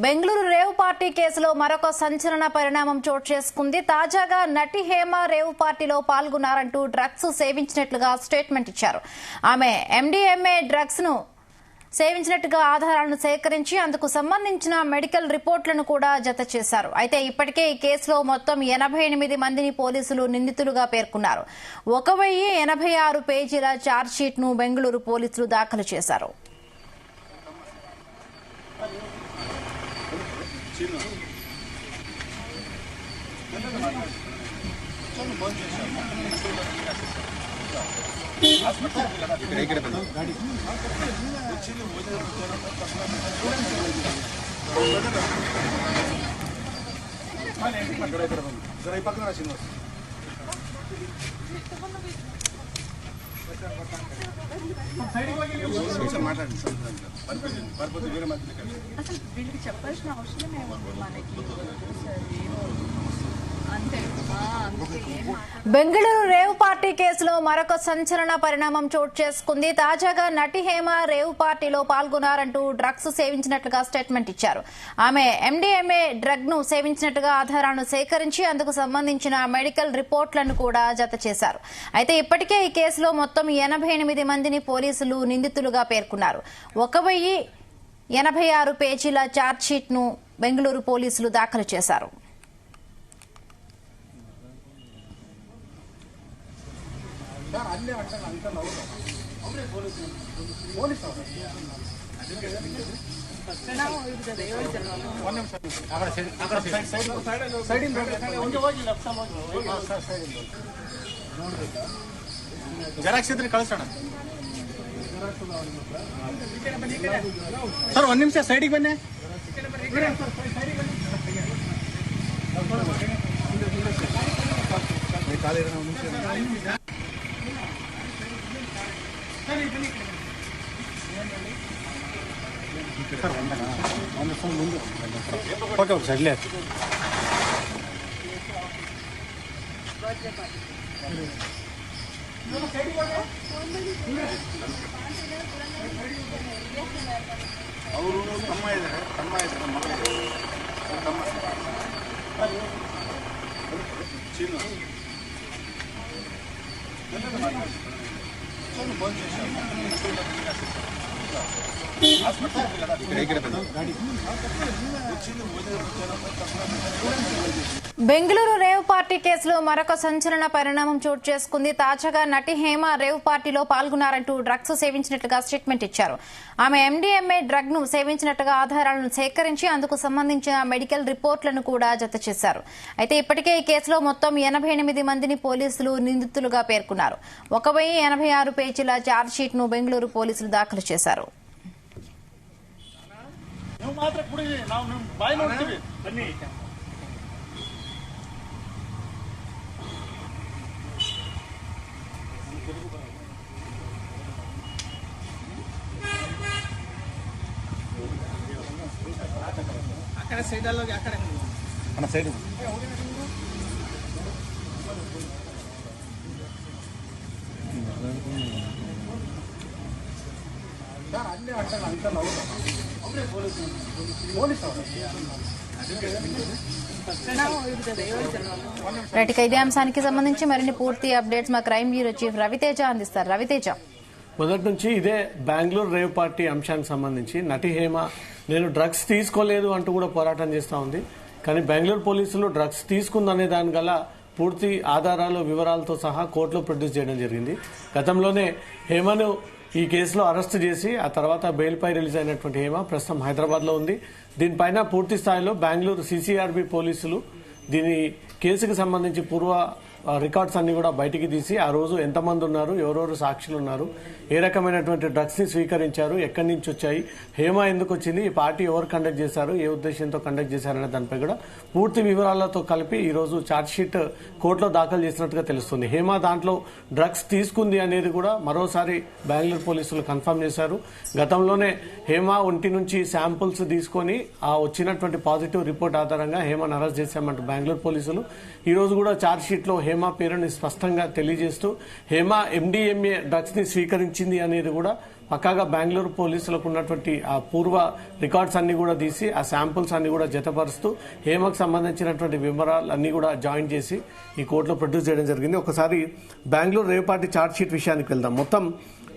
Bengaluru rave party కేసులో మరొక సంచలన పరిణామం చోటు చేసుకుంది. తాజాగా నటి హేమ రేవ్ పార్టీలో పాల్గొన్నారంటూ డ్రగ్స్ సేవించినట్లుగా స్టేట్మెంట్ ఇచ్చారు. ఆమె ఎండీఎంఏ డ్రగ్స్ ను సేవించినట్టుగా ఆధారాలను సేకరించి అందుకు సంబంధించిన మెడికల్ రిపోర్టులను కూడా జత చేశారు. అయితే ఇప్పటికే ఈ కేసులో మొత్తం 88 మందిని పోలీసులు నిందితులుగా పేర్కొన్నారు. 1086 పేజీల ఛార్జ్షీట్ ను బెంగళూరు పోలీసులు దాఖలు చేశారు. చెప్పాల్సిన అవసరం మనకి బెంగళూరు రేవ్ పార్టీ కేసులో మరొక సంచలన పరిణామం చోటు చేసుకుంది. తాజాగా నటి హేమ రేవ్ పార్టీలో పాల్గొన్నారంటూ డ్రగ్స్ సేవించినట్లుగా స్టేట్మెంట్ ఇచ్చారు. ఆమె ఎండీఎంఏ డ్రగ్ ను సేవించినట్టుగా ఆధారాలను సేకరించి అందుకు సంబంధించిన మెడికల్ రిపోర్టులను కూడా జత చేశారు. అయితే ఇప్పటికే ఈ కేసులో మొత్తం 88 మందిని పోలీసులు నిందితులుగా పేర్కొన్నారు. 1086 పేజీల ఛార్జ్షీట్ ను బెంగళూరు పోలీసులు దాఖలు చేశారు. ಜೆರಾಕ್ಸ್ ಇದ್ರೆ ಕಳಿಸೋಣ ಸರ್. ಒಂದು ನಿಮಿಷ ಸೈಡಿಗೆ ಬನ್ನಿ. ఓకే ఓకే సర్లే. ಅವರು ತಮ್ಮ ಇದ್ದಾರೆ, ತಮ್ಮ ಇದ್ದಾರೆ, ಮಗ ಇದ್ದಾರೆ, ತಮ್ಮ చిన్న బెంగళూరు రేవ్ పార్టీ కేసులో మరొక సంచలన పరిణామం చోటు చేసుకుంది. తాజాగా నటి హేమ రేవ్ పార్టీలో పాల్గొన్నారంటూ డ్రగ్స్ సేవించినట్లుగా స్టేట్మెంట్ ఇచ్చారు. ఆమె ఎండీఎంఏ డ్రగ్ ను సేవించినట్టుగా ఆధారాలను సేకరించి అందుకు సంబంధించిన మెడికల్ రిపోర్టులను కూడా జత చేశారు. అయితే ఇప్పటికే ఈ కేసులో మొత్తం 88 మందిని పోలీసులు నిందితులుగా పేర్కొన్నారు. 1086 పేజీల ఛార్జ్షీట్ ను బెంగళూరు పోలీసులు దాఖలు చేశారు. ಮಾತ್ರ ಕುಡಿ, ನಾವು ನಿಮ್ಮ ಬಾಯಿ ನೋಡ್ತೀವಿ. ಬನ್ನಿ. ಅಕಡೆ ಸೈಡಲ್ಲಿ ಹೋಗಿ, ಅಕಡೆ ಅಣ್ಣ ಸೈಡ್ అన్నీ అంటాను అంతా రైట్. ఇదే అంశానికి సంబంధించి మరిన్ని పూర్తి అప్డేట్స్ మా క్రైమ్ బ్యూరో చీఫ్ రవితేజ అందిస్తారు. రవితేజ, మొదటి నుంచి ఇదే బెంగళూరు రేవ్ పార్టీ అంశానికి సంబంధించి నటి హేమ నేను డ్రగ్స్ తీసుకోలేదు అంటూ కూడా పోరాటం చేస్తా ఉంది. కానీ బెంగళూరు పోలీసులు డ్రగ్స్ తీసుకుందనే దాని గల పూర్తి ఆధారాలు వివరాలతో సహా కోర్టులో ప్రొడ్యూస్ చేయడం జరిగింది. గతంలోనే హేమను ఈ కేసులో అరెస్టు చేసి ఆ తర్వాత బెయిల్పై రిలీజ్ అయినటువంటి హేమ ప్రస్తుతం హైదరాబాద్ లో ఉంది. దీనిపైన పూర్తి స్థాయిలో బెంగళూరు సిసిఆర్బి పోలీసులు దీని కేసుకు సంబంధించి పూర్వ రికార్డ్స్ అన్ని కూడా బయటికి తీసి ఆ రోజు ఎంతమంది ఉన్నారు, ఎవరెవరు సాక్షులు ఉన్నారు, ఏ రకమైనటువంటి డ్రగ్స్ ని స్వీకరించారు, ఎక్కడి నుంచి వచ్చాయి, హేమ ఎందుకు వచ్చింది, ఈ పార్టీ ఎవరు కండక్ట్ చేశారు, ఏ ఉద్దేశంతో కండక్ట్ చేశారనే దానిపై కూడా పూర్తి వివరాలతో కలిపి ఈ రోజు ఛార్జ్షీట్ కోర్టులో దాఖలు చేసినట్టుగా తెలుస్తుంది. హేమ దాంట్లో డ్రగ్స్ తీసుకుంది అనేది కూడా మరోసారి బెంగళూరు పోలీసులు కన్ఫర్మ్ చేశారు. గతంలోనే హేమ ఒంటి నుంచి శాంపుల్స్ తీసుకొని ఆ వచ్చినటువంటి పాజిటివ్ రిపోర్ట్ ఆధారంగా హేమను అరెస్ట్ చేశామంటూ బెంగళూరు పోలీసులు ఈ రోజు కూడా ఛార్జ్షీట్ లో హేమ పేరుని స్పష్టంగా తెలియజేస్తూ హేమ ఎండీఎంఏ డ్రగ్స్ ని స్వీకరించింది అనేది కూడా పక్కాగా బెంగళూరు పోలీసులకు ఉన్నటువంటి ఆ పూర్వ రికార్డ్స్ అన్ని కూడా తీసి ఆ శాంపుల్స్ అన్ని కూడా జతపరుస్తూ హేమకు సంబంధించినటువంటి వివరాలు అన్ని కూడా జాయిన్ చేసి ఈ కోర్టులో ప్రొడ్యూస్ చేయడం జరిగింది. ఒకసారి Bengaluru rave party charge sheet విషయానికి వెళ్దాం. మొత్తం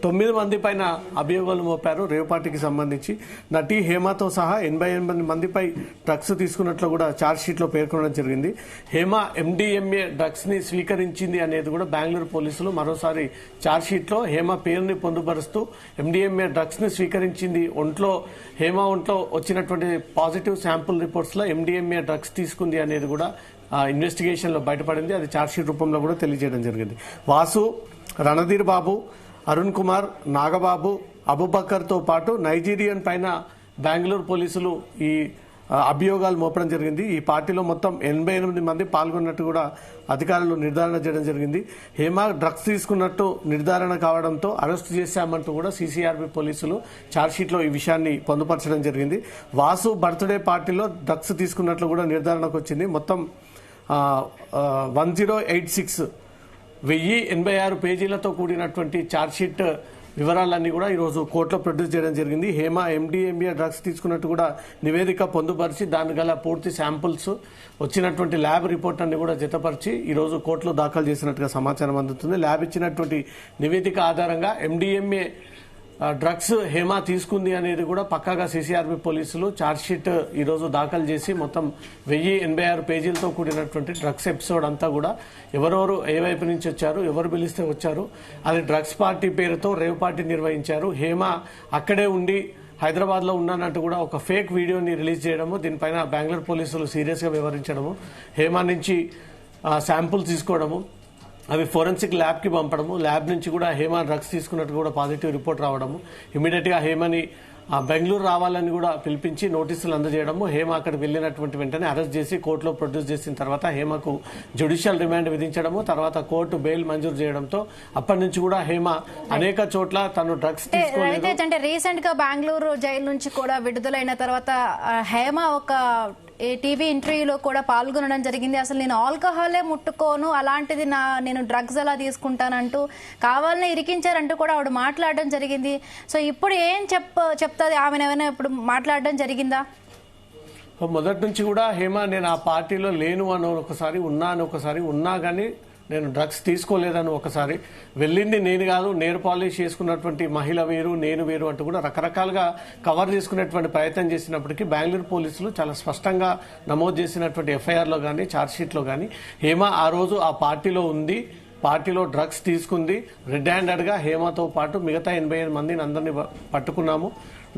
9 మంది పైన అభియోగాలు మోపారు రేవ్ పార్టీకి సంబంధించి. నటి హేమతో సహా 88 మందిపై డ్రగ్స్ తీసుకున్నట్లు కూడా ఛార్జ్ షీట్ లో పేర్కొనడం జరిగింది. హేమ MDMA డ్రగ్స్ ని స్వీకరించింది అనేది కూడా బెంగళూరు పోలీసులు మరోసారి ఛార్జ్ షీట్ లో హేమ పేరుని పొందుపరుస్తూ MDMA డ్రగ్స్ ని స్వీకరించింది, హేమ ఒంట్లో వచ్చినటువంటి పాజిటివ్ శాంపుల్ రిపోర్ట్స్ లో MDMA డ్రగ్స్ తీసుకుంది అనేది కూడా ఇన్వెస్టిగేషన్ లో బయటపడింది. అది ఛార్జ్ షీట్ రూపంలో కూడా తెలియజేయడం జరిగింది. వాసు, రణధీర్ బాబు, అరుణ్ కుమార్, నాగబాబు, అబుబక్కర్ తో పాటు నైజీరియన్ పైన బెంగళూరు పోలీసులు ఈ అభియోగాలు మోపడం జరిగింది. ఈ పార్టీలో మొత్తం 88 మంది పాల్గొన్నట్టు కూడా అధికారులు నిర్ధారణ చేయడం జరిగింది. హేమ డ్రగ్స్ తీసుకున్నట్టు నిర్ధారణ కావడంతో అరెస్ట్ చేశామంటూ కూడా CCRB పోలీసులు ఛార్జ్షీట్ లో ఈ విషయాన్ని పొందుపరచడం జరిగింది. వాసు బర్త్డే పార్టీలో డ్రగ్స్ తీసుకున్నట్లు కూడా నిర్ధారణకు వచ్చింది. మొత్తం 1086 పేజీలతో కూడినటువంటి ఛార్జ్షీట్ వివరాలన్నీ కూడా ఈరోజు కోర్టులో ప్రొడ్యూస్ చేయడం జరిగింది. హేమ MDMA డ్రగ్స్ తీసుకున్నట్టు కూడా నివేదిక పొందుపరిచి దాని గల పూర్తి శాంపుల్స్ వచ్చినటువంటి ల్యాబ్ రిపోర్ట్ అన్ని కూడా జతపరిచి ఈరోజు కోర్టులో దాఖలు చేసినట్టుగా సమాచారం అందుతుంది. ల్యాబ్ ఇచ్చినటువంటి నివేదిక ఆధారంగా MDMA డ్రగ్స్ హేమ తీసుకుంది అనేది కూడా పక్కాగా CCRB పోలీసులు ఛార్జ్షీట్ ఈరోజు దాఖలు చేసి మొత్తం 1086 పేజీలతో కూడినటువంటి డ్రగ్స్ ఎపిసోడ్ అంతా కూడా ఎవరెవరు ఏ వైపు నుంచి వచ్చారు, ఎవరు పిలిస్తే వచ్చారు, అది డ్రగ్స్ పార్టీ పేరుతో రేవ్ పార్టీ నిర్వహించారు, హేమ అక్కడే ఉండి హైదరాబాద్ లో ఉన్నానంటూ కూడా ఒక ఫేక్ వీడియోని రిలీజ్ చేయడము, దీనిపైన బెంగళూరు పోలీసులు సీరియస్ గా వ్యవహరించడము, హేమ నుంచి శాంపుల్స్ తీసుకోవడము, అవి ఫోరెన్సిక్ ల్యాబ్ కి పంపడము, ల్యాబ్ నుంచి కూడా హేమ డ్రగ్స్ తీసుకున్నట్టు కూడా పాజిటివ్ రిపోర్ట్ రావడము, ఇమీడియట్ గా హేమని బెంగళూరు రావాలని కూడా పిలిపించి నోటీసులు అందజేయడము, హేమ అక్కడికి వెళ్లినటువంటి వెంటనే అరెస్ట్ చేసి కోర్టులో ప్రొడ్యూస్ చేసిన తర్వాత హేమకు జ్యుడిషియల్ రిమాండ్ విధించడము, తర్వాత కోర్టు బెయిల్ మంజూరు చేయడంతో అప్పటి నుంచి కూడా హేమ అనేక చోట్ల తను డ్రగ్స్ తీసుకోలేదు. అంటే రీసెంట్ గా బెంగళూరు జైలు నుంచి కూడా విడుదలైన తర్వాత హేమ ఒక టీవీ ఇంటర్వ్యూలో కూడా పాల్గొనడం జరిగింది. అసలు నేను ఆల్కహాలే ముట్టుకోను, అలాంటిది నేను డ్రగ్స్ ఎలా తీసుకుంటానంటూ కావాలని ఇరికించారంటూ కూడా ఆవిడ మాట్లాడడం జరిగింది. సో ఇప్పుడు ఏం చెప్తాది ఆమె? ఏమైనా ఇప్పుడు మాట్లాడడం జరిగిందా? మొదటి నుంచి కూడా హేమ నేను ఆ పార్టీలో లేను అని ఒకసారి, ఉన్నా అని ఒకసారి, ఉన్నా కానీ నేను డ్రగ్స్ తీసుకోలేదని ఒకసారి, వెళ్ళింది నేను కాదు, నేర్ పాలిష్ చేసుకున్నటువంటి మహిళ వేరు, నేను వేరు అంటూ కూడా రకరకాలుగా కవర్ చేసుకునేటువంటి ప్రయత్నం చేసినప్పటికీ బెంగళూరు పోలీసులు చాలా స్పష్టంగా నమోదు చేసినటువంటి FIR లో కానీ ఛార్జ్షీట్ లో కానీ హేమ ఆ రోజు ఆ పార్టీలో ఉంది, పార్టీలో డ్రగ్స్ తీసుకుంది, రెడ్ హ్యాండెడ్ గా హేమతో పాటు మిగతా 88 మందిని అందరినీ పట్టుకున్నాము,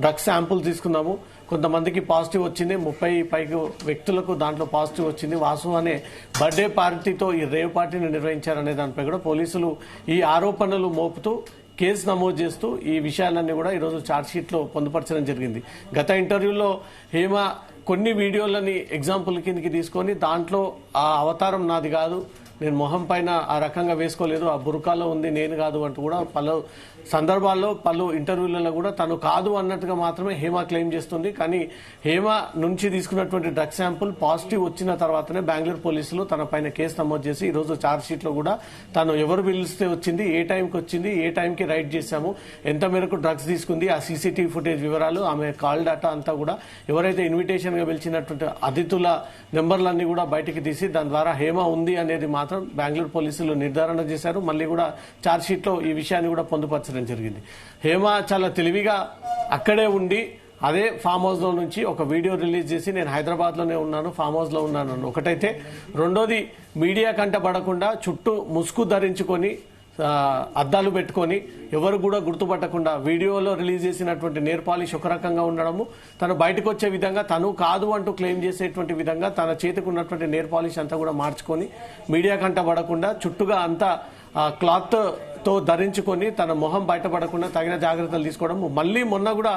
డ్రగ్స్ శాంపుల్ తీసుకున్నాము, కొంతమందికి పాజిటివ్ వచ్చింది, 30 పైకి వ్యక్తులకు దాంట్లో పాజిటివ్ వచ్చింది. వాసు అనే బర్త్డే పార్టీతో ఈ రేవ్ పార్టీని నిర్వహించారనే దానిపై కూడా పోలీసులు ఈ ఆరోపణలు మోపుతూ కేసు నమోదు చేస్తూ ఈ విషయాలన్నీ కూడా ఈరోజు ఛార్జ్షీట్ లో పొందుపరచడం జరిగింది. గత ఇంటర్వ్యూలో హేమ కొన్ని వీడియోలని ఎగ్జాంపుల్ కిందకి తీసుకొని దాంట్లో ఆ అవతారం నాది కాదు, నేను మొహం పైన ఆ రకంగా వేసుకోలేదు, ఆ బురకాలో ఉంది, నేను కాదు అంటూ కూడా పలు సందర్భాల్లో పలు ఇంటర్వ్యూలలో కూడా తను కాదు అన్నట్టుగా మాత్రమే హేమ క్లెయిమ్ చేస్తుంది. కానీ హేమ నుంచి తీసుకున్నటువంటి డ్రగ్ శాంపుల్ పాజిటివ్ వచ్చిన తర్వాతనే బెంగళూరు పోలీసులు తన పైన కేసు నమోదు చేసి ఈరోజు ఛార్జ్షీట్ లో కూడా తను ఎవరు పిలిస్తే వచ్చింది, ఏ టైంకి వచ్చింది, ఏ టైంకి రైడ్ చేశాము, ఎంత మేరకు డ్రగ్స్ తీసుకుంది, ఆ CCTV ఫుటేజ్ వివరాలు, ఆమె కాల్ డేటా అంతా కూడా, ఎవరైతే ఇన్విటేషన్ గా పిలిచినటువంటి అతిథుల నెంబర్లన్నీ కూడా బయటికి తీసి దాని ద్వారా హేమ ఉంది అనేది మాత్రం బెంగళూరు పోలీసులు నిర్ధారణ చేశారు. మళ్ళీ కూడా ఛార్జ్షీట్ లో ఈ విషయాన్ని కూడా పొందుపరచడం జరిగింది. హేమ చాలా తెలివిగా అక్కడే ఉండి అదే ఫామ్ హౌస్ లో నుంచి ఒక వీడియో రిలీజ్ చేసి నేను హైదరాబాద్ లోనే ఉన్నాను, ఫామ్ హౌస్ లో ఉన్నాను ఒకటైతే, రెండోది మీడియా కంట పడకుండా చుట్టూ ముసుగు ధరించుకొని అద్దాలు పెట్టుకొని ఎవరు కూడా గుర్తుపట్టకుండా వీడియోలో రిలీజ్ చేసినటువంటి నేర్ పాలిష్ ఒక రకంగా ఉండడము, తను బయటకు వచ్చే విధంగా తను కాదు అంటూ క్లెయిమ్ చేసేటువంటి విధంగా తన చేతికి ఉన్నటువంటి నేర్ పాలిష్ అంతా కూడా మార్చుకొని మీడియా కంట పడకుండా చుట్టూగా అంతా క్లాత్ తో ధరించుకొని తన మొహం బయటపడకుండా తగిన జాగ్రత్తలు తీసుకోవడం. మళ్ళీ మొన్న కూడా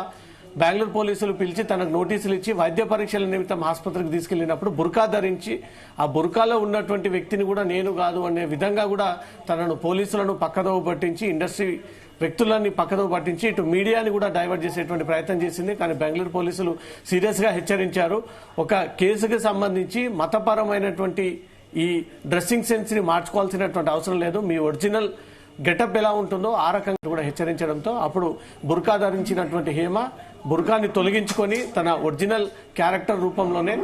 బెంగళూరు పోలీసులు పిలిచి తనకు నోటీసులు ఇచ్చి వైద్య పరీక్షల నిమిత్తం ఆసుపత్రికి తీసుకెళ్లినప్పుడు బుర్కా ధరించి ఆ బుర్కాలో ఉన్నటువంటి వ్యక్తిని కూడా నేను కాదు అనే విధంగా కూడా తనను పోలీసులను పక్కదోవ పట్టించి, ఇండస్ట్రీ వ్యక్తులన్నీ పక్కదోవ పట్టించి ఇటు మీడియాని కూడా డైవర్ట్ చేసేటువంటి ప్రయత్నం చేసింది. కానీ బెంగళూరు పోలీసులు సీరియస్ గా హెచ్చరించారు. ఒక కేసుకు సంబంధించి మతపరమైనటువంటి ఈ డ్రెస్సింగ్ సెన్స్ ని మార్చుకోవాల్సినటువంటి అవసరం లేదు, మీ ఒరిజినల్ గెటప్ ఎలా ఉంటుందో ఆ రకంగా కూడా హెచ్చరించడంతో అప్పుడు బుర్కా ధరించినటువంటి హేమ బుర్కాని తొలగించుకొని తన ఒరిజినల్ క్యారెక్టర్ రూపంలోనే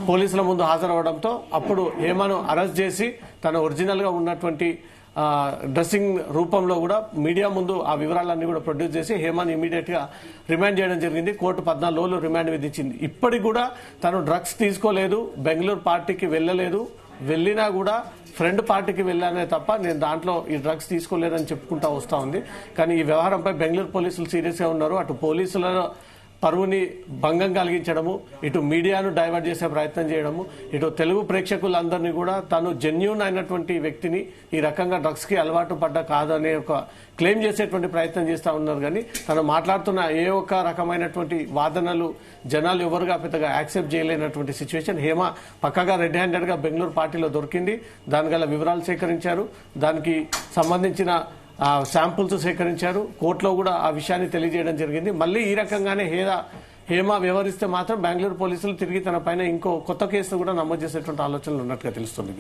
పోలీసుల ముందు హాజరవడంతో అప్పుడు హేమను అరెస్ట్ చేసి తన ఒరిజినల్ గా ఉన్నటువంటి డ్రెస్సింగ్ రూపంలో కూడా మీడియా ముందు ఆ వివరాలన్నీ కూడా ప్రొడ్యూస్ చేసి హేమాని ఇమీడియట్ గా రిమాండ్ చేయడం జరిగింది. కోర్టు 14 రోజులు రిమాండ్ విధించింది. ఇప్పటికి కూడా తను డ్రగ్స్ తీసుకోలేదు, బెంగళూరు పార్టీకి వెళ్ళలేదు, వెళ్ళినా కూడా ఫ్రెండ్ పార్టీకి వెళ్ళానే తప్ప నేను దాంట్లో ఈ డ్రగ్స్ తీసుకోలేదని చెప్పుకుంటా వస్తా ఉంది. కానీ ఈ వ్యవహారంపై బెంగళూరు పోలీసులు సీరియస్ గా ఉన్నారు. అటు పోలీసుల పరువుని భంగం కలిగించడము, ఇటు మీడియాను డైవర్ట్ చేసే ప్రయత్నం చేయడము, ఇటు తెలుగు ప్రేక్షకులందరినీ కూడా తను జెన్యూన్ అయినటువంటి వ్యక్తిని ఈ రకంగా డ్రగ్స్ కి అలవాటు పడ్డ కాదనే ఒక క్లెయిమ్ చేసేటువంటి ప్రయత్నం చేస్తా ఉన్నారు. కానీ తను మాట్లాడుతున్న ఏ ఒక్క రకమైనటువంటి వాదనలు జనాలు ఎవరుగా పెద్దగా యాక్సెప్ట్ చేయలేనటువంటి సిచ్యువేషన్. హేమ పక్కగా రెడ్ హ్యాండెడ్ గా బెంగళూరు పార్టీలో దొరికింది. దాని గల వివరాలు సేకరించారు, దానికి సంబంధించిన శాంపుల్స్ సేకరించారు. కోర్టులో కూడా ఆ విషయాన్ని తెలియజేయడం జరిగింది. మళ్ళీ ఈ రకంగానే హేమ వ్యవహరిస్తే మాత్రం బెంగళూరు పోలీసులు తిరిగి తన పైన ఇంకో కొత్త కేసు కూడా నమోదు చేసేటువంటి ఆలోచనలు ఉన్నట్టుగా తెలుస్తుంది.